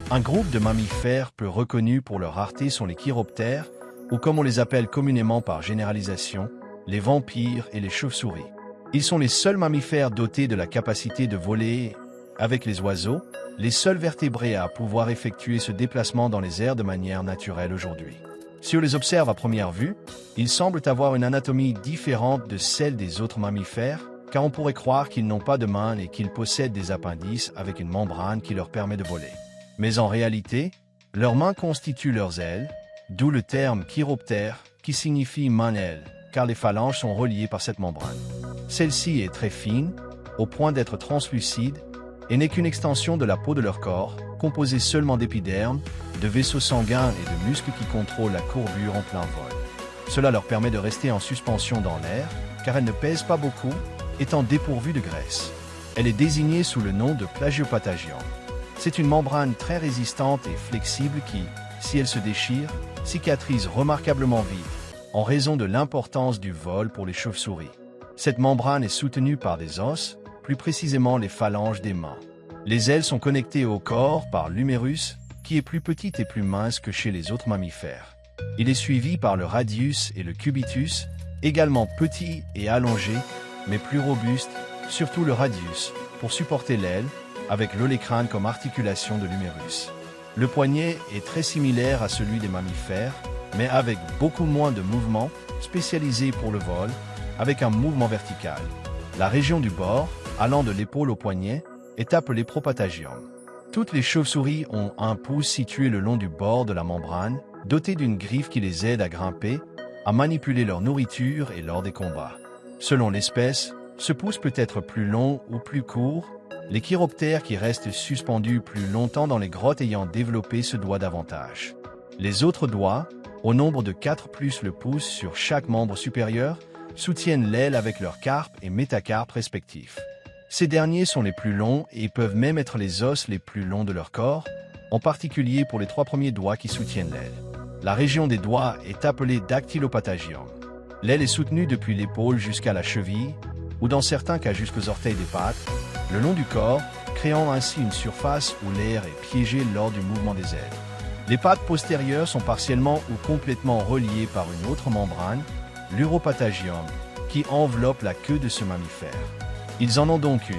Un groupe de mammifères peu reconnus pour leur rareté sont les chiroptères, ou comme on les appelle communément par généralisation, les vampires et les chauves-souris. Ils sont les seuls mammifères dotés de la capacité de voler avec les oiseaux, les seuls vertébrés à pouvoir effectuer ce déplacement dans les airs de manière naturelle aujourd'hui. Si on les observe à première vue, ils semblent avoir une anatomie différente de celle des autres mammifères, car on pourrait croire qu'ils n'ont pas de mains et qu'ils possèdent des appendices avec une membrane qui leur permet de voler. Mais en réalité, leurs mains constituent leurs ailes, d'où le terme chiroptère qui signifie main-aile, car les phalanges sont reliées par cette membrane. Celle-ci est très fine, au point d'être translucide, et n'est qu'une extension de la peau de leur corps, composée seulement d'épiderme, de vaisseaux sanguins et de muscles qui contrôlent la courbure en plein vol. Cela leur permet de rester en suspension dans l'air, car elles ne pèsent pas beaucoup, étant dépourvues de graisse. Elle est désignée sous le nom de plagiopatagium. C'est une membrane très résistante et flexible qui, si elle se déchire, cicatrise remarquablement vite, en raison de l'importance du vol pour les chauves-souris. Cette membrane est soutenue par des os, plus précisément les phalanges des mains. Les ailes sont connectées au corps par l'humérus, qui est plus petite et plus mince que chez les autres mammifères. Il est suivi par le radius et le cubitus, également petits et allongés, mais plus robustes, surtout le radius, pour supporter l'aile, avec l'olecrane comme articulation de l'humérus. Le poignet est très similaire à celui des mammifères, mais avec beaucoup moins de mouvements, spécialisé pour le vol, avec un mouvement vertical. La région du bord, allant de l'épaule au poignet, est appelée propatagium. Toutes les chauves-souris ont un pouce situé le long du bord de la membrane, doté d'une griffe qui les aide à grimper, à manipuler leur nourriture et lors des combats. Selon l'espèce, ce pouce peut être plus long ou plus court, les chiroptères qui restent suspendus plus longtemps dans les grottes ayant développé ce doigt davantage. Les autres doigts, au nombre de 4 plus le pouce sur chaque membre supérieur, soutiennent l'aile avec leurs carpes et métacarpes respectifs. Ces derniers sont les plus longs et peuvent même être les os les plus longs de leur corps, en particulier pour les 3 premiers doigts qui soutiennent l'aile. La région des doigts est appelée dactylopatagium. L'aile est soutenue depuis l'épaule jusqu'à la cheville, ou dans certains cas jusqu'aux orteils des pattes, le long du corps, créant ainsi une surface où l'air est piégé lors du mouvement des ailes. Les pattes postérieures sont partiellement ou complètement reliées par une autre membrane, l'uropatagium, qui enveloppe la queue de ce mammifère. Ils en ont donc une,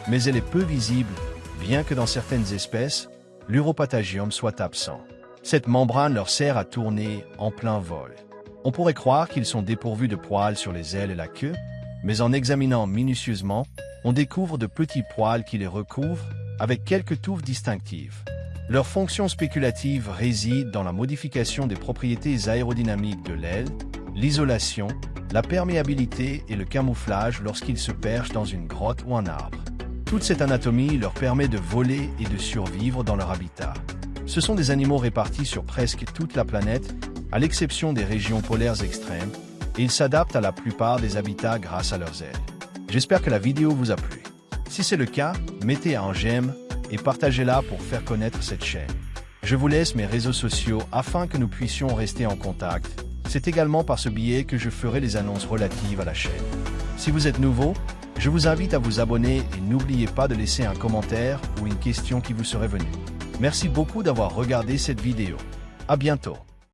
mais elle est peu visible, bien que dans certaines espèces, l'uropatagium soit absent. Cette membrane leur sert à tourner en plein vol. On pourrait croire qu'ils sont dépourvus de poils sur les ailes et la queue, mais en examinant minutieusement, on découvre de petits poils qui les recouvrent, avec quelques touffes distinctives. Leur fonction spéculative réside dans la modification des propriétés aérodynamiques de l'aile, l'isolation, la perméabilité et le camouflage lorsqu'ils se perchent dans une grotte ou un arbre. Toute cette anatomie leur permet de voler et de survivre dans leur habitat. Ce sont des animaux répartis sur presque toute la planète, à l'exception des régions polaires extrêmes, et ils s'adaptent à la plupart des habitats grâce à leurs ailes. J'espère que la vidéo vous a plu. Si c'est le cas, mettez un j'aime et partagez-la pour faire connaître cette chaîne. Je vous laisse mes réseaux sociaux afin que nous puissions rester en contact. C'est également par ce biais que je ferai les annonces relatives à la chaîne. Si vous êtes nouveau, je vous invite à vous abonner et n'oubliez pas de laisser un commentaire ou une question qui vous serait venue. Merci beaucoup d'avoir regardé cette vidéo. À bientôt.